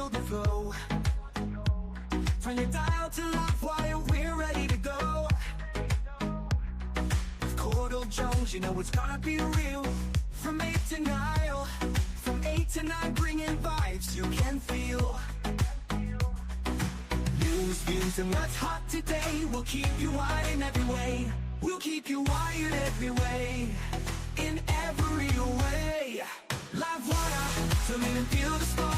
feel the flow. Turn your dial to Livewire, we're ready to go. With Courdel Jones, you know it's gonna be real. From 8 to 9, from 8 to 9, bringing vibes you can feel. News, views, and what's hot today. We'll keep you wired in every way. We'll keep you wired every way. In every way. Livewire, tune in and feel the spark.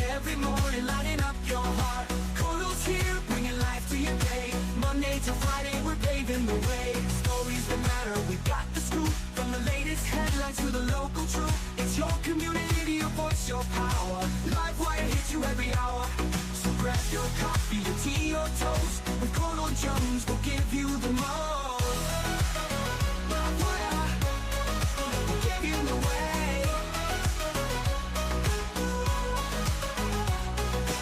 Every morning lighting up your heart. Courdel's here, bringing life to your day. Monday to Friday, we're paving the way. Stories that matter, we've got the scoop. From the latest headlines to the local truth. It's your community, your voice, your power. Livewire hits you every hour. So grab your coffee, your tea, or toast. With Courdel Jones, we'll give you the most. Livewire, we'll give you the way.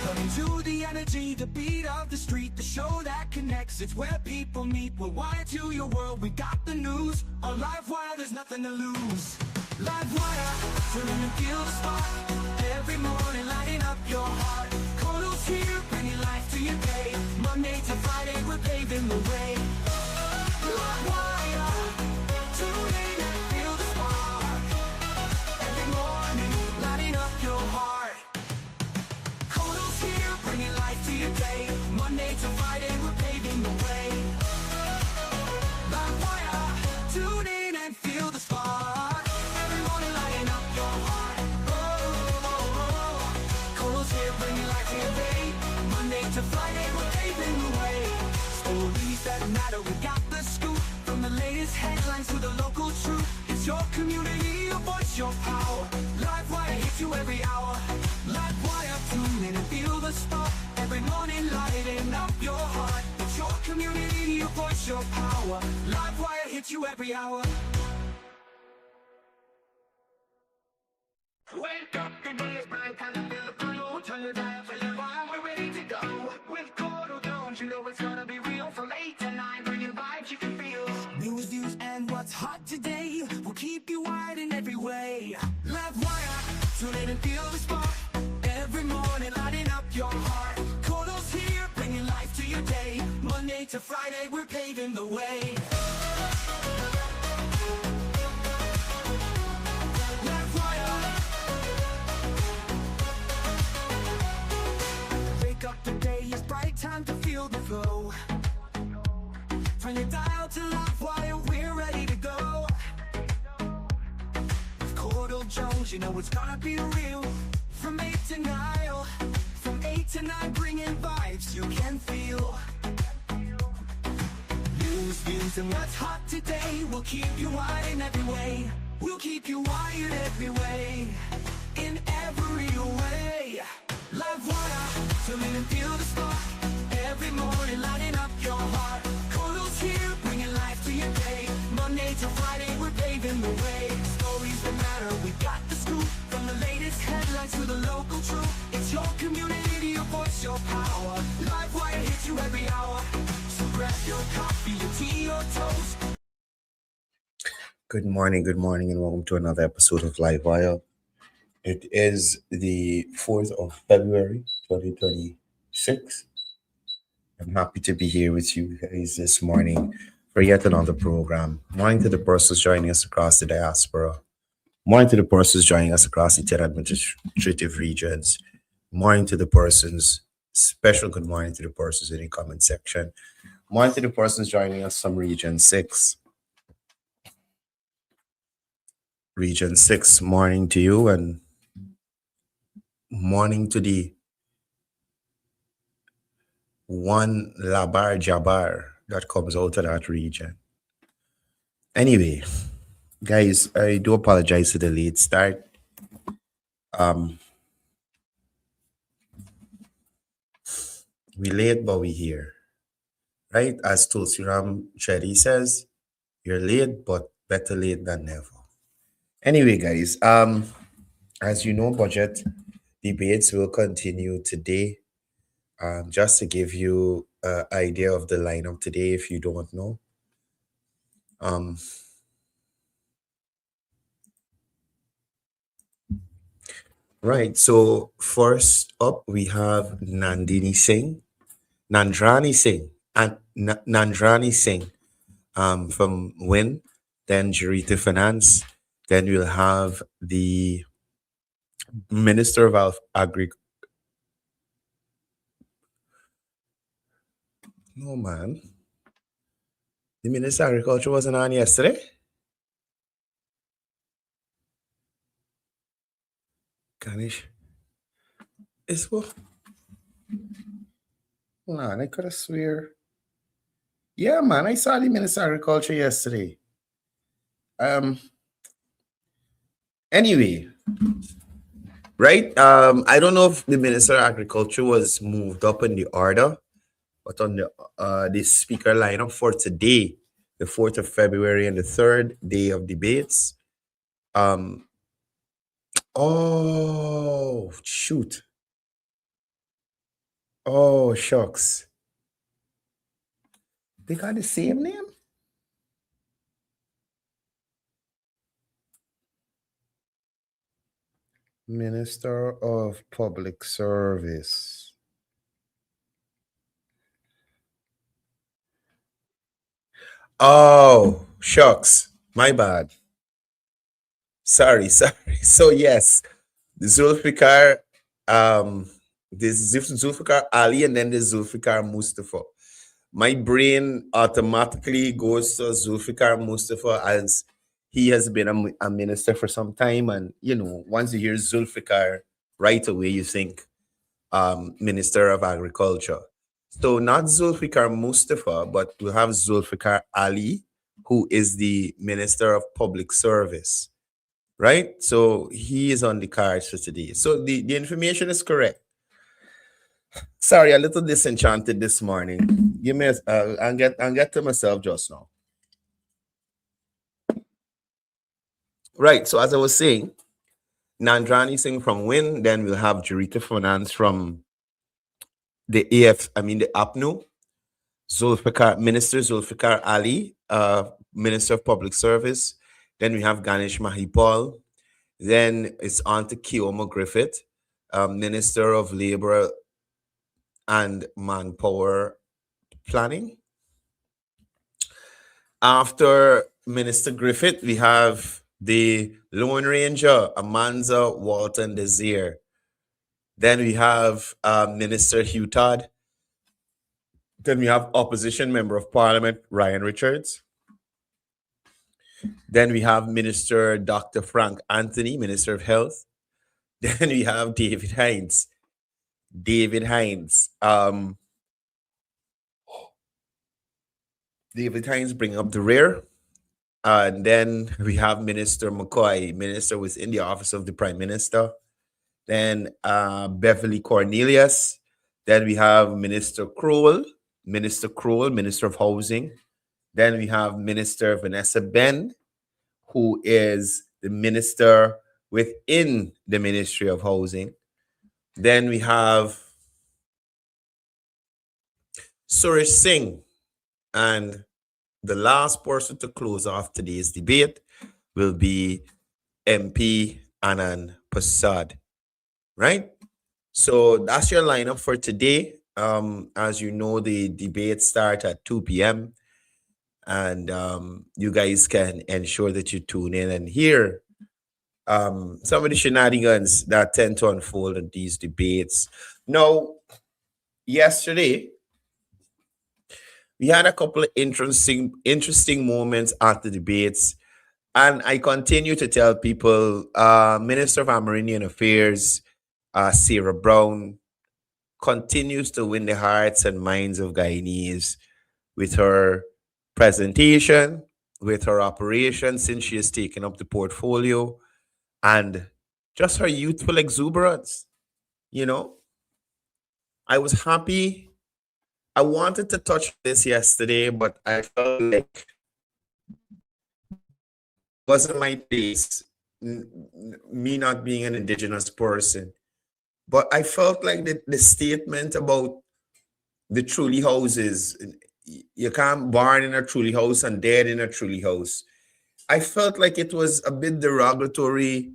Coming to the energy, the beat of the street, the show that connects. It's where people meet. We're wired to your world. We got the news on Livewire. There's nothing to lose. Livewire, turn and feel the spark. Every morning lighting up your heart. Courdel's here, bringing life to your day. Monday to Friday, we're paving the way. Livewire, tune in and feel the spark. Every morning lighting up your heart. Courdel's here, bringing life to your day. Monday to Friday, we're paving the way. Livewire, tune in and feel the spark. Every morning lighting up your heart. Courdel's here, bringing life to your day. Monday to Friday, we're paving the way. Stories that matter, we got the scoop. From the latest headlines to the local truth. It's your community, your voice, your power. Livewire hits you every hour. Livewire, tune in and feel the spark. Every morning lighting up your heart. It's your community, your voice, your power. Livewire hits you every hour. Wake up, the day is bright, time to feel the flow. Turn your dial for your vibe, we're ready to go. With Courdel Jones, you know it's gonna be real. From 8 to 9, bringing vibes you can feel. News, views, and what's hot today. We'll keep you wired in every way. Livewire, tune in and feel the spark. Every morning lighting up your heart. Courdel's here, bringing life to your day. Monday to Friday, we're paving the way. Wake up, the day is bright, time to feel the flow. Turn your dial to Livewire, we're ready to go. With Courdel Jones, you know it's gonna be real. From 8 to 9, from 8 to 9, bringing vibes you can feel. News, views, and what's hot today. We'll keep you wired in every way. We'll keep you wired every way. In every way. Livewire, tune in and feel the spark. Every morning lighting up your heart. Courdel's here, bringing life to your day. Monday to Friday, we're paving the way. Stories that matter, we got the scoop. From the latest headlines to the local truth. It's your community, your voice, your power. Livewire hits you every hour. So grab your coffee, your tea, or toast. Good morning, and welcome to another episode of Livewire. It is the 4th of February, 2026. I'm happy to be here with you guys this morning for yet another program. Morning to the persons joining us across the diaspora. Morning to the persons joining us across the 10 administrative regions. Morning to the persons, special good morning to the persons in the comment section. Morning to the persons joining us from Region 6. Region 6, morning to you, and morning to the one Labar Jabar that comes out of that region. Anyway, guys, I do apologize for the late start. We late, but we here. Right? As Tulsiram Shetty says, you're late, but better late than never. Anyway, guys, as you know, budget debates will continue today. Just to give you an idea of the lineup today, if you don't know. Right. So first up, we have Nandrani Singh, and Nandrani Singh from Win, then Jarita Finance. Then we'll have the Minister of Agriculture. No, man. The Minister of Agriculture wasn't on yesterday. Ganesh. It's what? Man, I could have swear. Yeah, man, I saw the Minister of Agriculture yesterday. Anyway, right? I don't know if the Minister of Agriculture was moved up in the order, but on the speaker lineup for today, the 4th of February and the third day of debates. Oh shoot. Oh shucks. They got the same name? Minister of Public Service. Oh, shucks. My bad. Sorry. So yes, the Zulfikar, this Zulfikar Ali and then the Zulfikar Mustafa. My brain automatically goes to Zulfikar Mustafa as he has been a minister for some time, and once you hear Zulfikar, right away you think Minister of Agriculture. So not Zulfikar Mustafa, but we have Zulfikar Ali, who is the Minister of Public Service, right? So he is on the cards for today. So the information is correct. Sorry, a little disenchanted this morning. Give me I'll get to myself just now. Right. So as I was saying, Nandrani Singh from Win, then we'll have Jarita Finance from the APNU, Minister Zulfikar Ali, Minister of Public Service. Then we have Ganesh Mahipal. Then it's on to Kioma Griffith, Minister of Labor and Manpower Planning. After Minister Griffith, we have the Lone Ranger, Amanza Walton Desir. Then we have Minister Hugh Todd. Then we have Opposition Member of Parliament, Ryan Richards. Then we have Minister Dr. Frank Anthony, Minister of Health. Then we have David Hines. David Hines bringing up the rear. And then we have Minister McCoy, Minister within the Office of the Prime Minister. Then Beverly Cornelius. Then we have Minister Crowell, Minister of Housing. Then we have Minister Vanessa Ben, who is the minister within the Ministry of Housing. Then we have Suresh Singh. And the last person to close off today's debate will be MP Anand Prasad. Right? So that's your lineup for today. As you know, the debate starts at 2 p.m. And you guys can ensure that you tune in and hear some of the shenanigans that tend to unfold in these debates. Now, yesterday, we had a couple of interesting moments at the debates. And I continue to tell people, Minister of Amerindian Affairs, Sarah Brown, continues to win the hearts and minds of Guyanese with her presentation, with her operation since she has taken up the portfolio, and just her youthful exuberance. I was happy. I wanted to touch this yesterday, but I felt like it wasn't my place, me not being an Indigenous person. But I felt like the statement about the truly houses, you can't born in a truly house and dead in a truly house. I felt like it was a bit derogatory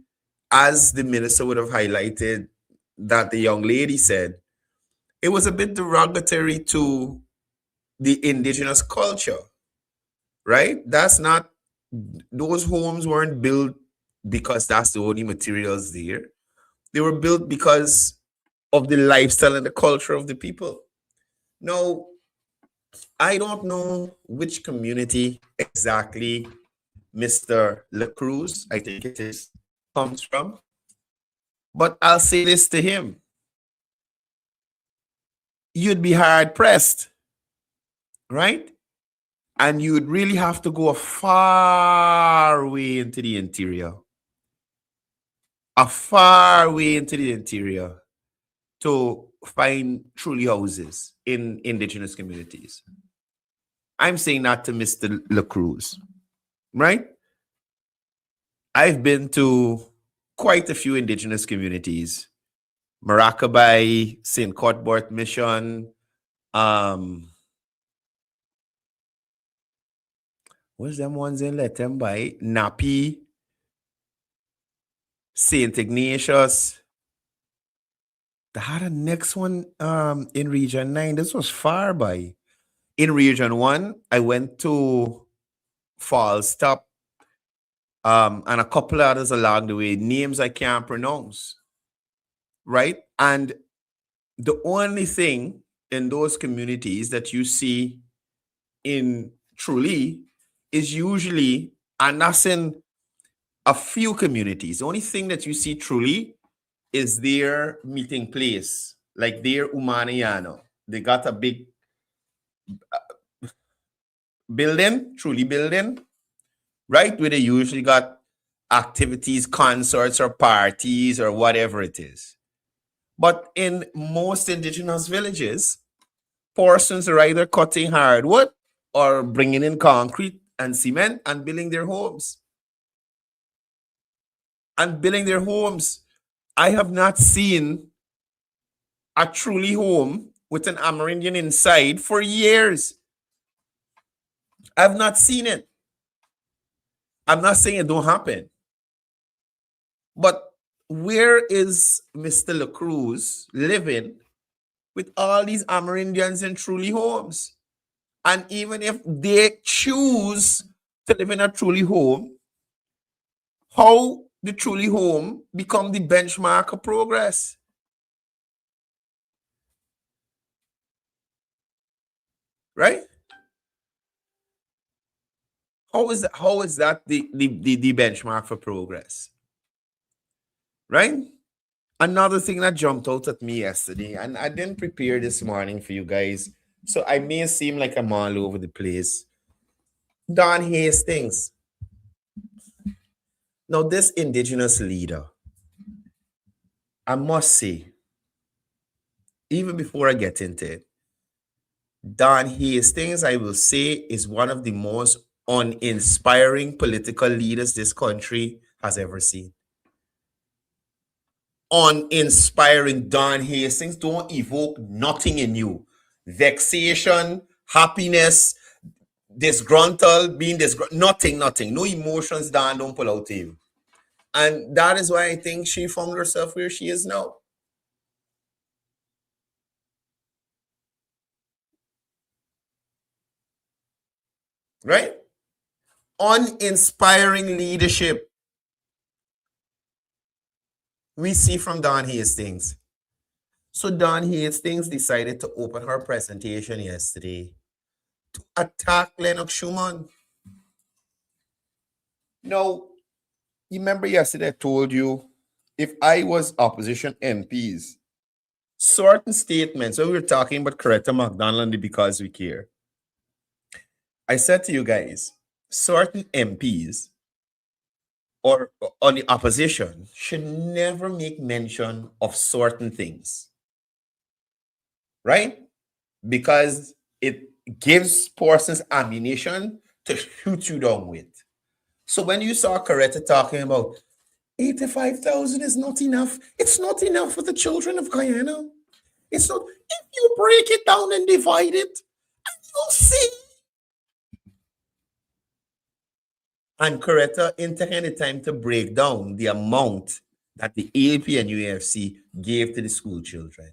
as the minister would have highlighted that the young lady said, it was a bit derogatory to the indigenous culture, right? That's not, those homes weren't built because that's the only materials there. They were built because of the lifestyle and the culture of the people. Now, I don't know which community exactly Mr. La Cruz, I think it is, comes from, but I'll say this to him. You'd be hard pressed, right? And you'd really have to go a far way into the interior, a far way into the interior to find truly houses in indigenous communities. I'm saying that to Mr. La Cruz, right? I've been to quite a few indigenous communities. Maracaibo, St. Cuthbert Mission, what's them ones in Letembai? Napi, St. Ignatius. They had a next one in Region 9. This was far by. In Region 1, I went to Falstop and a couple others along the way. Names I can't pronounce. Right? And the only thing in those communities that you see in Truly is usually, and that's in a few communities, the only thing that you see Truly is their meeting place, like their Umanayano. They got a big building, Truly building, right? Where they usually got activities, concerts, or parties, or whatever it is. But in most indigenous villages, persons are either cutting hardwood or bringing in concrete and cement and building their homes. I have not seen a Truly home with an Amerindian inside for years. I've not seen it. I'm not saying it don't happen. But where is Mr. La Cruz living with all these Amerindians in Truly homes? And even if they choose to live in a Truly home, how the Truly home become the benchmark of progress? Right? How is that the benchmark for progress? Right? Another thing that jumped out at me yesterday, and I didn't prepare this morning for you guys, so I may seem like I'm all over the place. Don Hastings. Now, this indigenous leader, I must say, even before I get into it, Don Hastings, I will say, is one of the most uninspiring political leaders this country has ever seen. Uninspiring. Don Hastings don't evoke nothing in you. Vexation, happiness, disgruntled, being disgruntled, nothing. No emotions, Don don't pull out to you. And that is why I think she found herself where she is now. Right? Uninspiring leadership we see from Don Hastings. So Don Hastings decided to open her presentation yesterday to attack Lennox Schumann. Now, you remember yesterday I told you, if I was opposition MPs, certain statements, so we were talking about Coretta McDonald because we care. I said to you guys, certain MPs or on the opposition should never make mention of certain things, right? Because it gives persons ammunition to shoot you down with. So when you saw Coretta talking about 85,000 is not enough, it's not enough for the children of Guyana. It's not. If you break it down and divide it, and you'll see. And Coretta, in taking the time to break down the amount that the AAP and UAFC gave to the school children.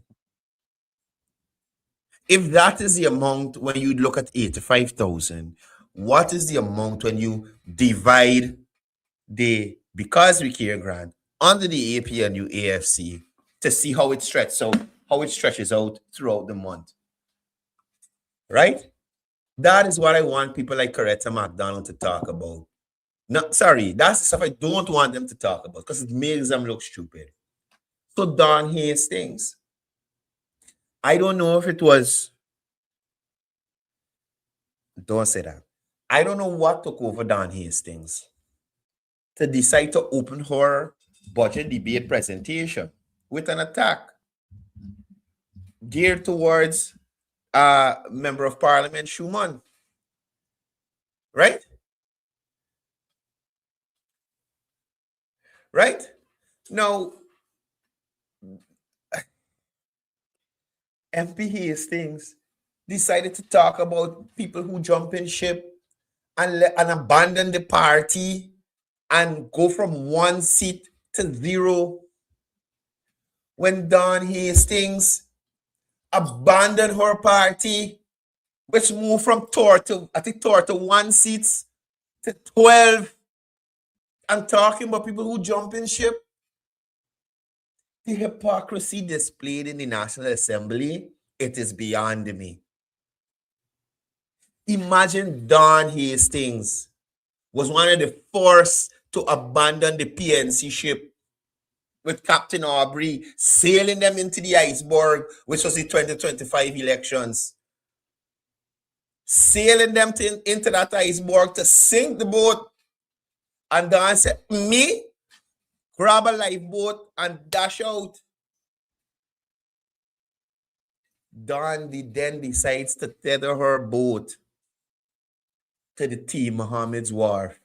If that is the amount when you look at 85,000, what is the amount when you divide the Because We Care grant under the AAP and UAFC to see how it stretches out throughout the month? Right? That is what I want people like Coretta McDonald to talk about. No, sorry, that's the stuff I don't want them to talk about because it makes them look stupid. So Don Hastings, I don't know if it was, don't say that. I don't know what took over Don Hastings to decide to open her budget debate presentation with an attack geared towards Member of Parliament Schumann. Right? Right? Now, MP Hastings decided to talk about people who jump in ship and abandon the party and go from 1 seat to 0. When Dawn Hastings abandoned her party, which moved from 1 seats to 12, and talking about people who jump in ship. The hypocrisy displayed in the National Assembly, it is beyond me. Imagine Dawn Hastings was one of the first to abandon the PNC ship with Captain Aubrey, sailing them into the iceberg, which was the 2025 elections. Sailing them into that iceberg to sink the boat. And Dawn said, me, grab a lifeboat and dash out. Dawn then decides to tether her boat to the T. Muhammad's Wharf.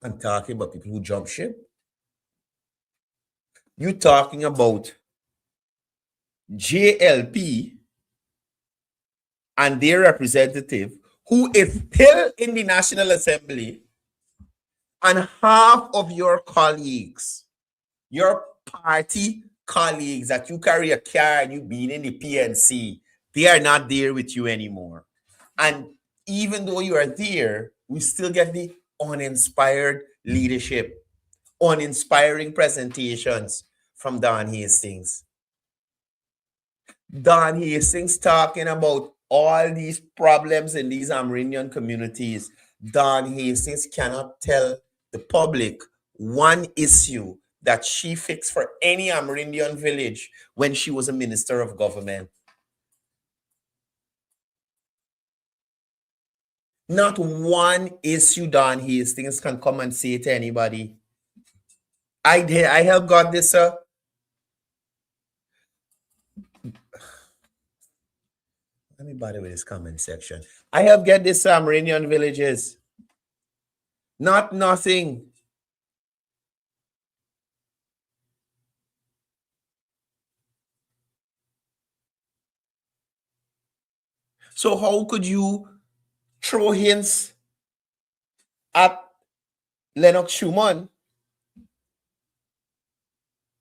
I'm talking about people who jump ship. You're talking about JLP and their representative who is still in the National Assembly, and half of your colleagues, your party colleagues that you carry a car and you've been in the PNC, they are not there with you anymore. And even though you are there, we still get the uninspired leadership, uninspiring presentations from Don Hastings. Don Hastings talking about all these problems in these Amerindian communities. Don Hastings cannot tell the public one issue that she fixed for any Amerindian village when she was a minister of government. Not one issue Don Hastings can come and say to anybody. I have got this, sir. Let me bother with this comment section. I have get this Amerindian villages. Not nothing. So how could you throw hints at Lennox Schumann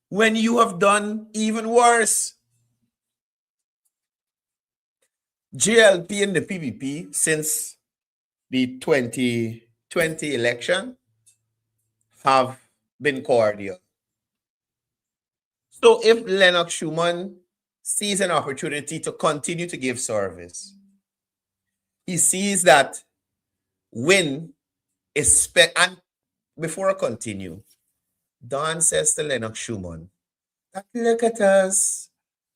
when you have done even worse? JLP and the PPP since the 2020 election have been cordial. So if Lennox Schumann sees an opportunity to continue to give service, he sees that win is and before I continue, Don says to Lennox Schumann, look at us.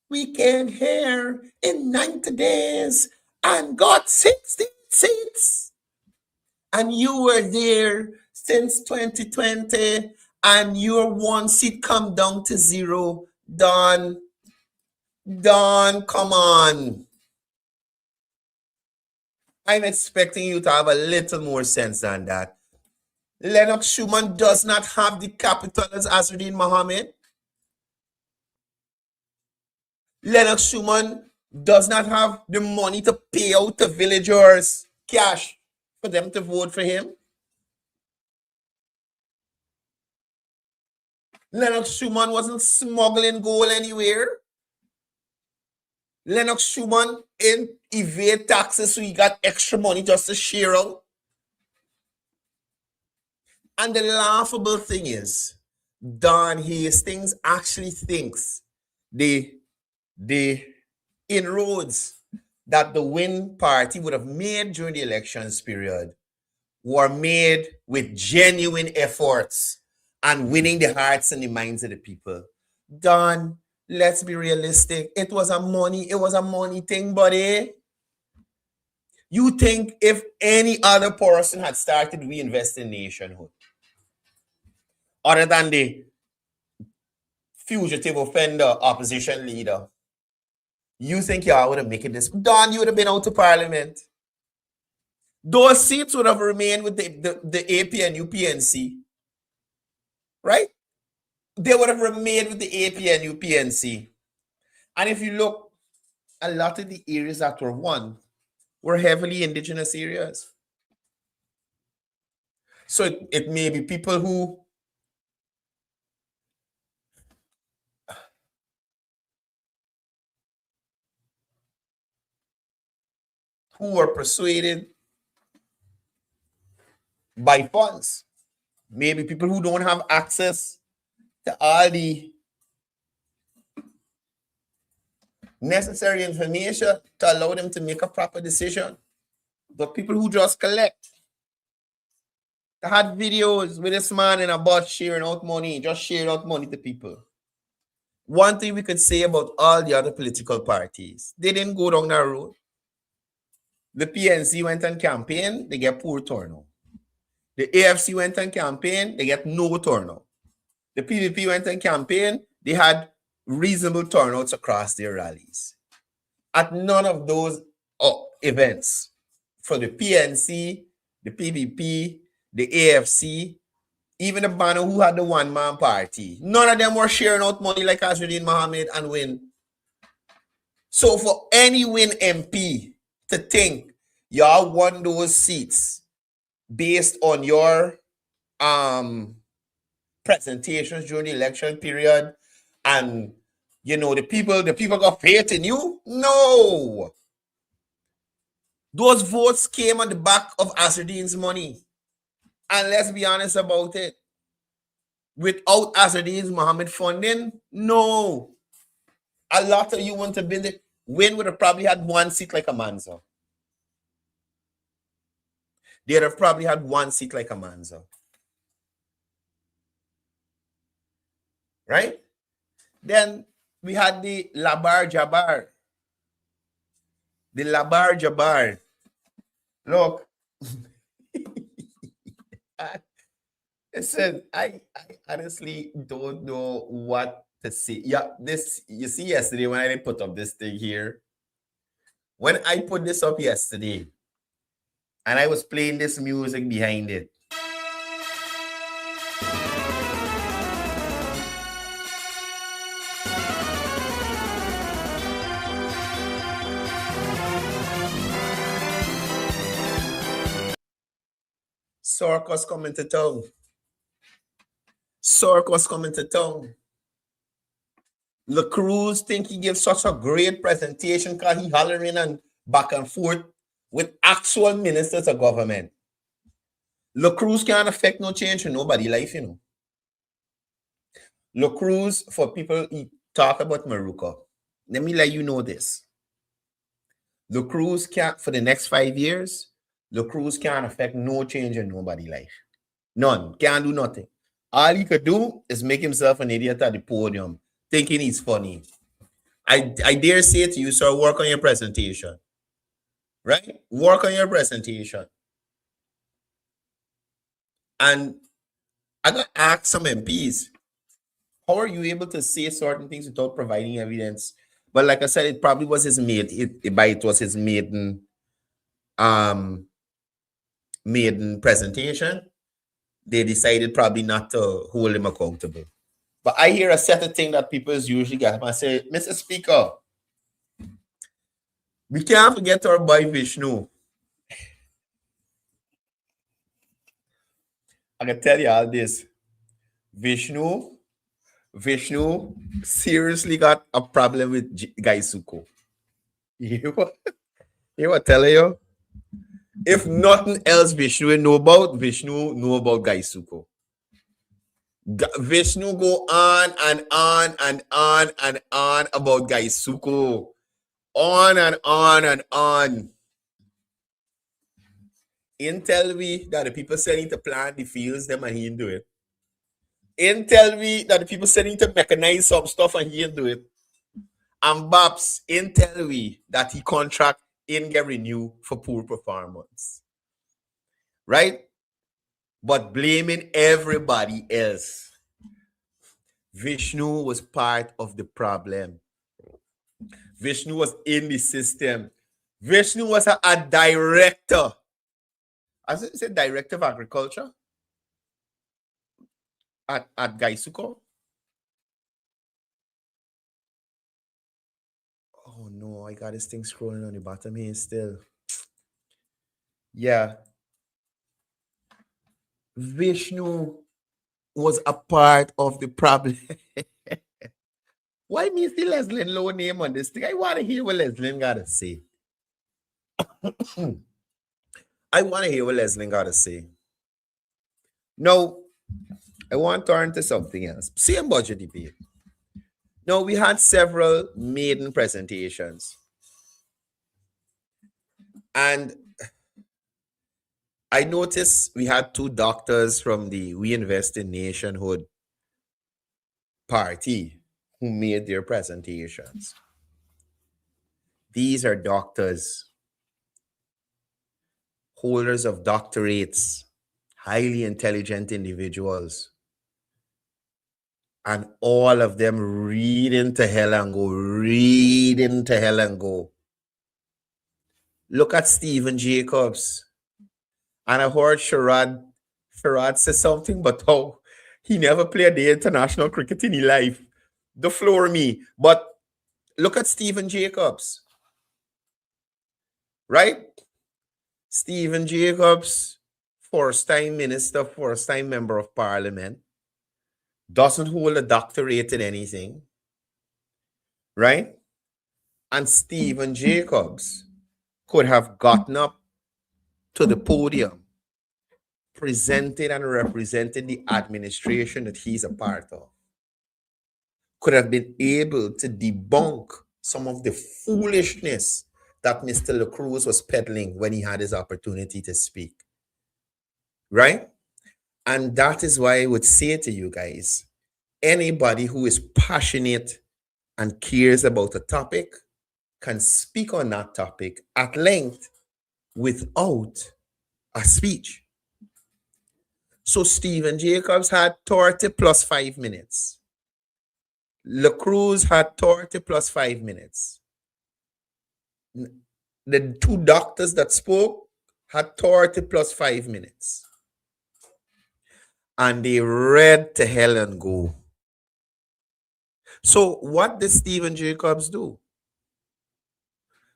We came here in 90 days and got 16 seats. And you were there since 2020 and your 1 seat come down to 0. Don, come on. I'm expecting you to have a little more sense than that. Lennox Schumann does not have the capital as Azruddin Mohammed. Lennox Schumann does not have the money to pay out the villagers cash for them to vote for him. Lennox Schumann wasn't smuggling gold anywhere. Lennox Schumann in evade taxes so he got extra money just to share out. And the laughable thing is, Don Hastings actually thinks the inroads that the Win party would have made during the elections period were made with genuine efforts and winning the hearts and the minds of the people. Don, let's be realistic. It was a money thing, buddy. You think if any other person had started reinvesting nationhood, other than the fugitive offender opposition leader, you think y'all would have made it this? Don, you would have been out to parliament. Those seats would have remained with the AP and UPNC, right? They would have remained with the AP and UPNC. And if you look, a lot of the areas that were won were heavily indigenous areas. So it may be people who were persuaded by funds. Maybe people who don't have access to all the necessary information to allow them to make a proper decision. But people who just collect. I had videos with this man in a bus sharing out money, just sharing out money to people. One thing we could say about all the other political parties, they didn't go down that road. The PNC went on campaign, they get poor turnout. The AFC went on campaign, they get no turnout. The PVP went on campaign, they had reasonable turnouts across their rallies. At none of those events, for the PNC, the PVP, the AFC, even the banner who had the one-man party, none of them were sharing out money like Azruddin Mohammed and Win. So for any Win MP to think y'all won those seats based on your presentations during the election period, and the people got faith in you. No. Those votes came on the back of Azruddin's money. And let's be honest about it. Without Azruddin's Mohammed funding, no. A lot of you want to build it. Win would have probably had one seat like a Manza. They'd have probably had one seat like a Manza. Right? Then we had the Labar Jabar. The Labar Jabar. Look. Listen, I honestly don't know what to say. Yeah, you see yesterday when I didn't put up this thing here. When I put this up yesterday, and I was playing this music behind it. Circus coming to town. Circus coming to town. Le Cruz think he gives such a great presentation because he hollering and back and forth with actual ministers of government. Le Cruz can't affect no change in nobody's life, Le Cruz, for people who talk about Maruka, let me let you know this. Le Cruz can't, for the next 5 years, Le Cruz can't affect no change in nobody's life. None. Can't do nothing. All he could do is make himself an idiot at the podium, thinking he's funny. I dare say to you, sir, work on your presentation. Right? Work on your presentation. And I got to ask some MPs, how are you able to say certain things without providing evidence? But like I said, it probably was his it was his maiden presentation. They decided probably not to hold him accountable. But I hear a set of things that people usually get up and say, Mr. Speaker, we can't forget our boy Vishnu. I can tell you all this. Vishnu Vishnu seriously got a problem with Guy Suko. You hear what? You hear what I tell you? If nothing else Vishnu know about, Vishnu know about Guy Suko. Vishnu go on and on and on and on about Guy Suko. On and on and on. In tell me that the people setting to plant the fields them and he didn't do it. In tell me that the people setting to mechanize some stuff and he didn't do it. And Babs in tell me that he contract in get renewed for poor performance. Right? But blaming everybody else. Vishnu was part of the problem. Vishnu was in the system. Vishnu was a director. I said director of agriculture at Gaisuko. Oh no, I got this thing scrolling on the bottom here still. Yeah. Vishnu was a part of the problem. Why me see Leslie low name on this thing? I want to hear what Leslie got to say. I want to hear what Leslie got to say. No, I want to turn to something else. Same budget debate. Now, we had several maiden presentations. And I noticed we had two doctors from the We Invest in Nationhood party who made their presentations. These are doctors, holders of doctorates, highly intelligent individuals. And all of them reading to hell and go, reading to hell and go. Look at Stephen Jacobs. And I heard Sherrod say something, but how he never played the international cricket in his life. The floor me. But look at Stephen Jacobs. Right? Stephen Jacobs, first-time minister, first-time member of parliament, doesn't hold a doctorate in anything. Right? And Stephen Jacobs could have gotten up to the podium, presented and represented the administration that he's a part of, could have been able to debunk some of the foolishness that Mr. LaCruz was peddling when he had his opportunity to speak. Right? And that is why I would say to you guys, anybody who is passionate and cares about a topic can speak on that topic at length without a speech. So Stephen Jacobs had 30 plus 5 minutes. LaCruz had 30 plus 5 minutes. The two doctors that spoke had 30 plus 5 minutes. And they read to hell and go. So what did Stephen Jacobs do?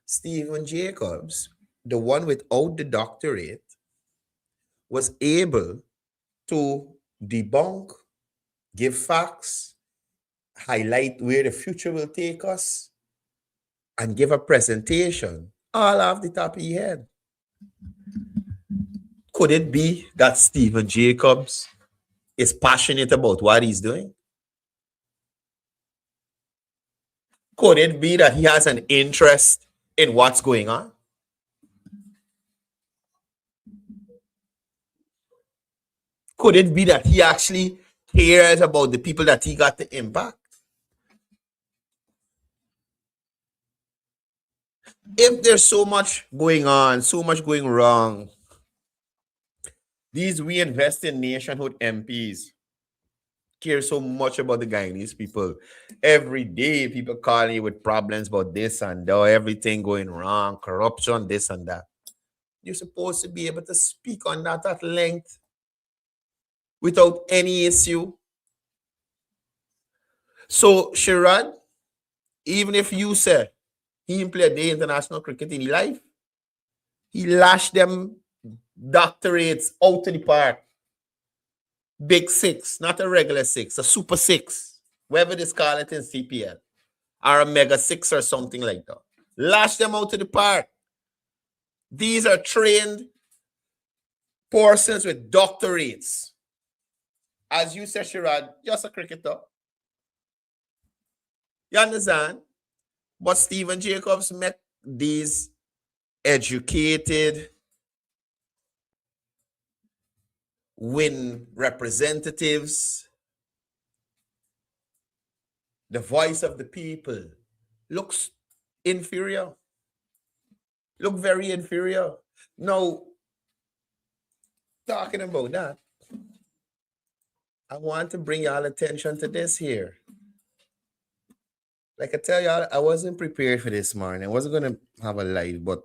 Stephen Jacobs, the one without the doctorate, was able to debunk, give facts, highlight where the future will take us, and give a presentation all off the top of your head. Could it be that Stephen Jacobs is passionate about what he's doing? Could it be that he has an interest in what's going on? Could it be that he actually cares about the people that he got to impact? If there's so much going on, so much going wrong, these We Invest in Nationhood MPs care so much about the Guyanese people. Every day, people calling you with problems about this and that, everything going wrong, corruption, this and that. You're supposed to be able to speak on that at length without any issue. So, Sherrod, even if you say he didn't play a day international cricket in his life, he lashed them doctorates out to the park. Big six, not a regular six, a super six. whatever they call it in CPL, or a Mega 6 or something like that. Lash them out to the park. These are trained persons with doctorates. As you said, Sherrod, just a cricketer. You understand? But Stephen Jacobs met these educated, win representatives, the voice of the people. Looks inferior. Look very inferior. Now, talking about that, I want to bring y'all attention to this here. Like I tell y'all, I wasn't prepared for this morning. I wasn't going to have a live, but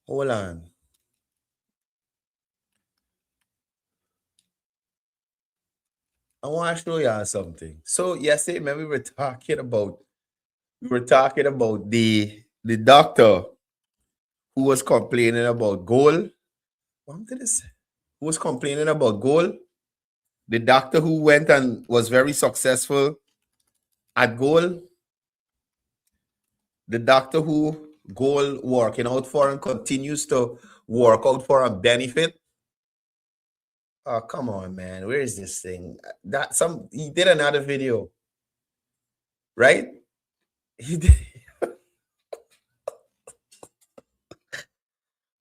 hold on. I want to show y'all something. So yesterday, man, we were talking about the doctor who was complaining about goal. What did this? Who was complaining about goal? The doctor who went and was very successful at goal. The doctor who goal working out for and continues to work out for a benefit. Oh, come on, man. Where is this thing? He did another video. Right? He did.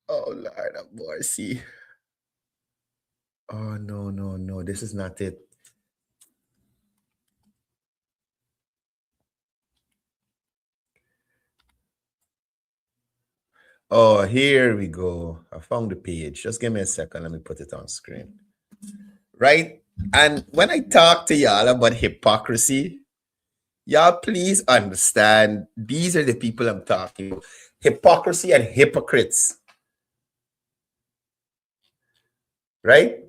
Oh, Lord of mercy. Oh, no. This is not it. Oh, here we go. I found the page. Just give me a second. Let me put it on screen. Right? And when I talk to y'all about hypocrisy, y'all please understand these are the people I'm talking about. Hypocrisy and hypocrites. Right?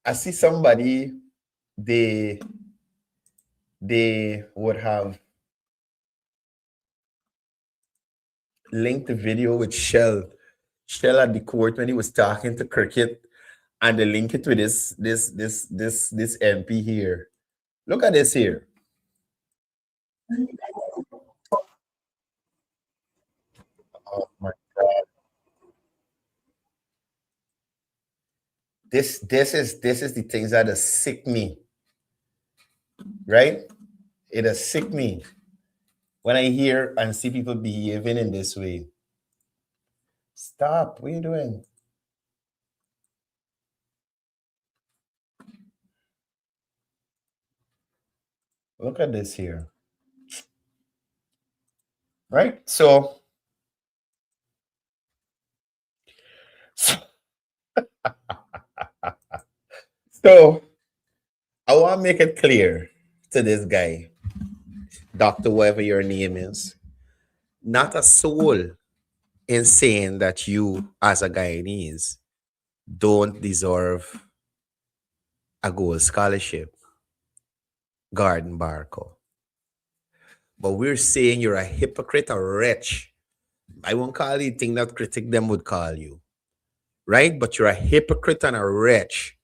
I see somebody, they would have linked the video with Shell at the court when he was talking to cricket, and they link it with this MP here. Look at this here. Oh my God. This is the things that has sick me. Right? It has sick me when I hear and see people behaving in this way. Stop. What are you doing? Look at this here. Right? So I want to make it clear to this guy, Dr. whatever your name is, not a soul in saying that you as a Guyanese don't deserve a gold scholarship, Garden Barco. But we're saying you're a hypocrite, a wretch. I won't call you the thing that critic them would call you. Right? But you're a hypocrite and a wretch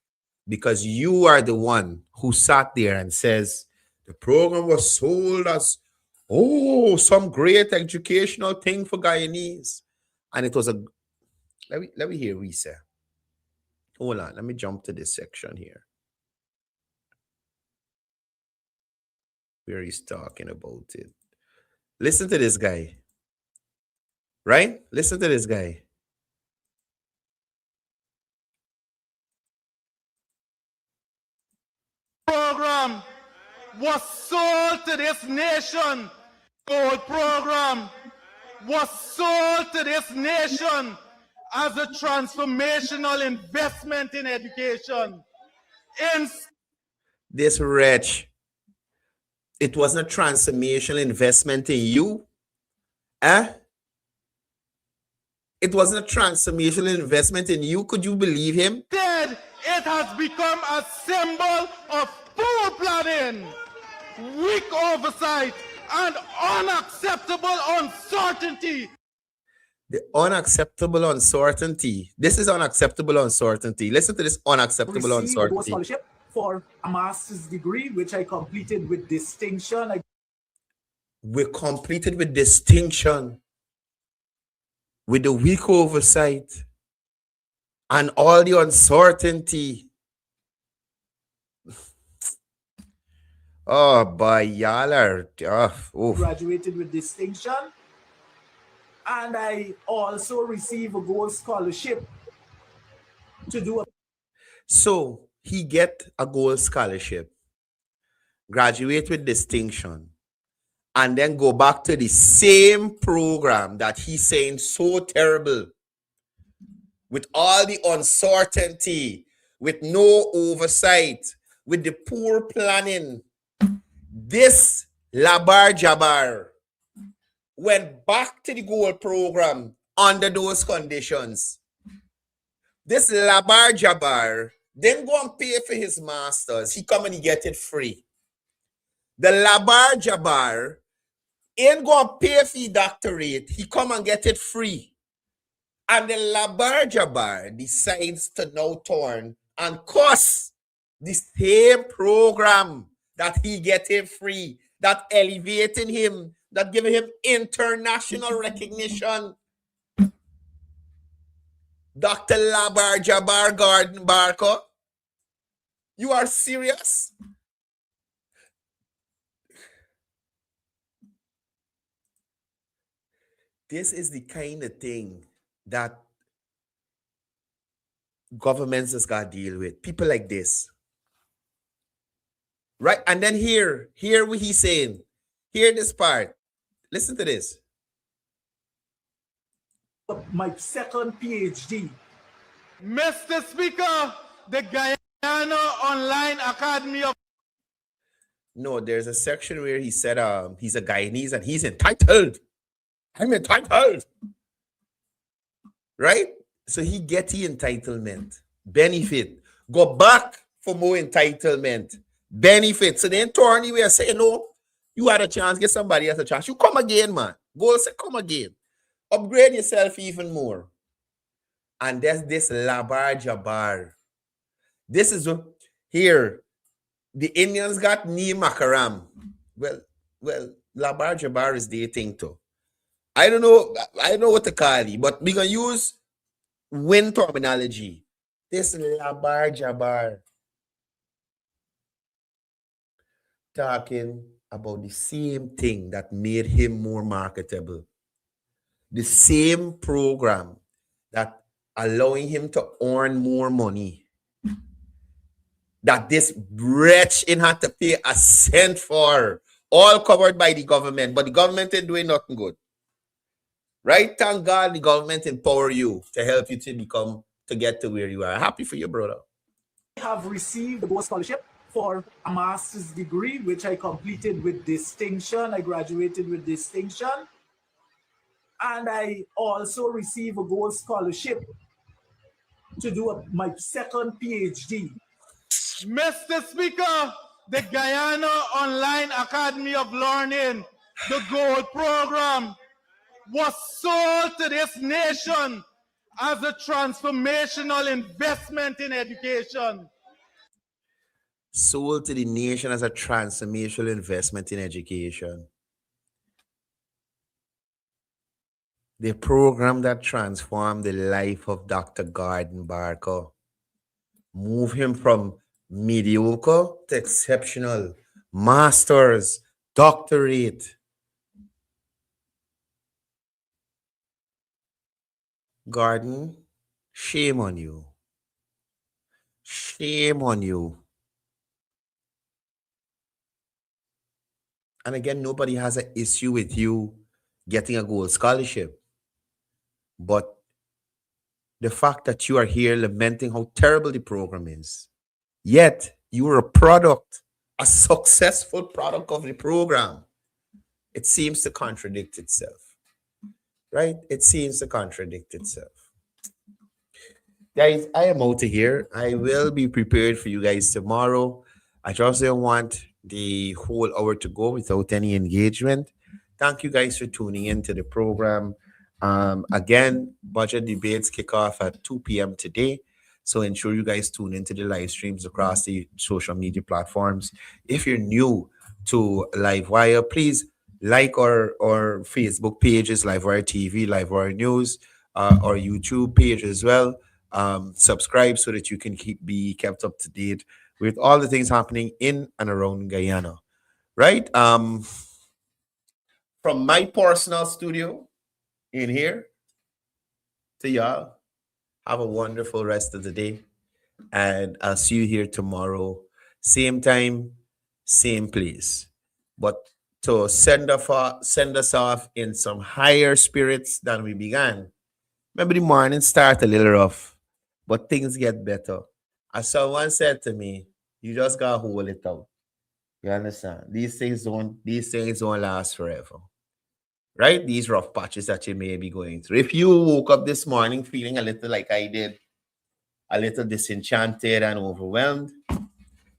because you are the one who sat there and says the program was sold as, some great educational thing for Guyanese. And it was a, let me hear Risa. Hold on, let me jump to this section here. Where he's talking about it. Listen to this guy. Right? Listen to this guy. Program was sold to this nation. Gold program was sold to this nation as a transformational investment in education. This wretch, it wasn't a transformational investment in you. It wasn't a transformational investment in you. Could you believe him? Instead, it has become a symbol of poor planning, weak oversight, and unacceptable uncertainty. The unacceptable uncertainty. This is unacceptable uncertainty. Listen to this unacceptable Received a Gold uncertainty. Scholarship for a master's degree, which I completed with distinction. We completed with distinction, with the weak oversight, and all the uncertainty. Oh, boy, y'all are. Graduated with distinction. And I also received a Gold Scholarship to do a. So he get a gold scholarship, graduate with distinction, and then go back to the same program that he's saying so terrible, with all the uncertainty, with no oversight, with the poor planning. This Labar Jabbar went back to the gold program under those conditions. This Labar Jabbar didn't go and pay for his masters. He come and he get it free. The Labar Jabbar ain't go and pay for his doctorate. He come and get it free. And the Labar Jabbar decides to now turn and curse the same program that he get it free, that elevating him, that giving him international recognition. Dr. Labar Jabbar Garden Barker, you are serious? This is the kind of thing that governments just got to deal with. People like this. Right? And then hear what he's saying. Hear this part. Listen to this. My second PhD. Mr. Speaker, the Guyana Online Academy of... No, there's a section where he said he's a Guyanese and he's entitled. I'm entitled. Right? So he get the entitlement, benefit, go back for more entitlement, benefit. So then attorney will say, no, you had a chance, get somebody else a chance. You come again, man. Go say, come again. Upgrade yourself even more. And there's this Labar Jabbar. This is here. The Indians got Ni Makaram. Well, Labar Jabbar is their thing too. I don't know what to call it, but we're gonna use win terminology. This Labar Jabbar talking about the same thing that made him more marketable. The same program that allowing him to earn more money. That this wretch ain't had to pay a cent for. All covered by the government, but the government ain't doing nothing good. Right? Thank God the government empower you to help you to get to where you are. Happy for you, brother. I have received a Gold Scholarship for a master's degree, which I completed with distinction. I graduated with distinction. And I also received a Gold Scholarship to do my second PhD. Mr. Speaker, the Guyana Online Academy of Learning, the Gold Program, was sold to this nation as a transformational investment in education. Sold to the nation as a transformational investment in education. The program that transformed the life of Dr. Gordon Barker. Move him from mediocre to exceptional. Masters, doctorate. Gordon, shame on you. Shame on you. And again, nobody has an issue with you getting a gold scholarship. But the fact that you are here lamenting how terrible the program is, yet you are a product, a successful product of the program, it seems to contradict itself. Right? It seems to contradict itself. Guys, I am out of here. I will be prepared for you guys tomorrow. I just don't want the whole hour to go without any engagement. Thank you guys for tuning into the program. Again, budget debates kick off at 2 p.m. today. So ensure you guys tune into the live streams across the social media platforms. If you're new to Livewire, please like our Facebook pages, Livewire TV, Livewire News, our YouTube page as well. Subscribe so that you can be kept up to date with all the things happening in and around Guyana. Right? From my personal studio in here to y'all, have a wonderful rest of the day. And I'll see you here tomorrow. Same time, same place. But to send us off in some higher spirits than we began. Remember, the morning start a little rough, but things get better. As someone said to me, you just gotta hold it out. You understand? These things don't last forever. Right? These rough patches that you may be going through. If you woke up this morning feeling a little like I did, a little disenchanted and overwhelmed,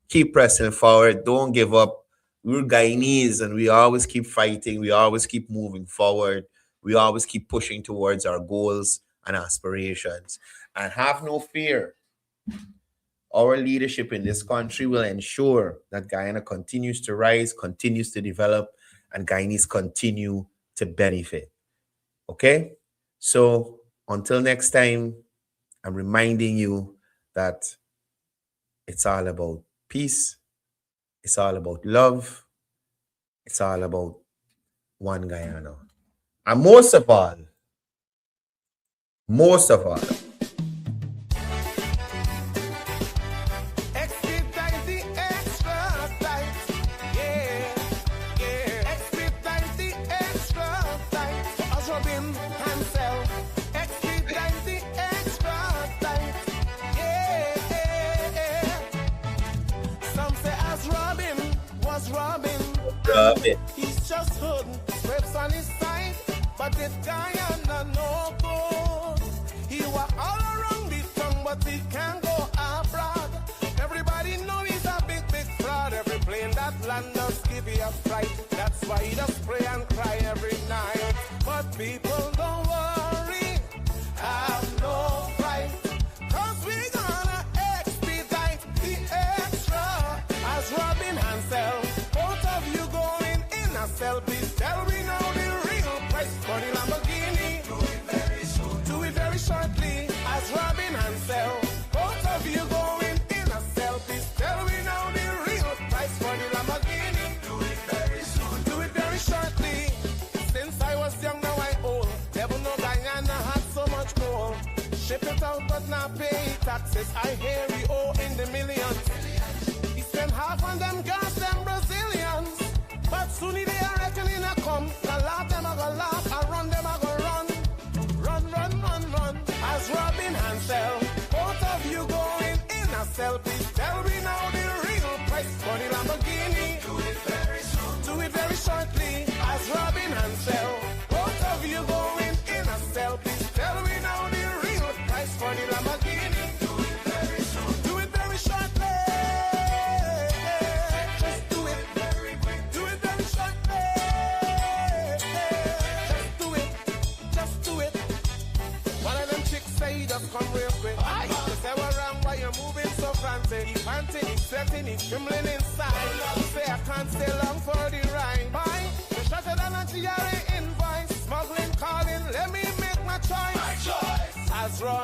keep pressing forward. Don't give up. We're Guyanese and we always keep fighting. We always keep moving forward. We always keep pushing towards our goals and aspirations. And have no fear. Our leadership in this country will ensure that Guyana continues to rise, continues to develop, and Guyanese continue to benefit. Okay? So until next time, I'm reminding you that it's all about peace. It's all about love. It's all about one Guyana. And most of all, Expedite the extra flight. Yeah, yeah. Expedite the extra flight. As Robin Hansel. Expedite the extra flight. Yeah. Some say as Robin was Robin. He's just hooding strips on his side. But this Guyana no good. He was all around the tongue, but he can't go abroad. Everybody know he's a big, big fraud. Every plane that lands us give you a fright. That's why he just pray and cry every night. But people don't worry, have no fright. Cause we gonna expedite the extra. As Robin Hansel, both of you going in a cell. Please tell me now the real price for the Lamborghini. Do it very soon. Do it very shortly. As Robin Hansel, both of you going in a cell. Please tell me now the real price for the Lamborghini. Do it very soon. Do it very shortly. Since I was young, now I old. Never know Guyana had so much gold. Ship it out but not pay taxes. I hear we owe in the millions. He spent half on them girls, them Brazilians. But soon they are reckoning a come. I laugh them, I go laugh. I run them, I go run. Run, run, run, run. As Robin Hansel, both of you going in a cell. Please tell me now the real price for the Lamborghini. Do it very soon. Do it very shortly. As Robin Hansel, both of you going in a cell. Please tell me now the real price for the Lamborghini. Do it very soon. Do it very shortly. Just do it very quick. Do it very shortly. Just do it. Just do it. One of them chicks say you just come real quick. You say we're wrong, why you're moving so fancy. He panting, he's sweating, he's trembling inside. You say I can't stay long for the ride. Bye. You're shorter than a GRA invoice. Smuggling, calling, let me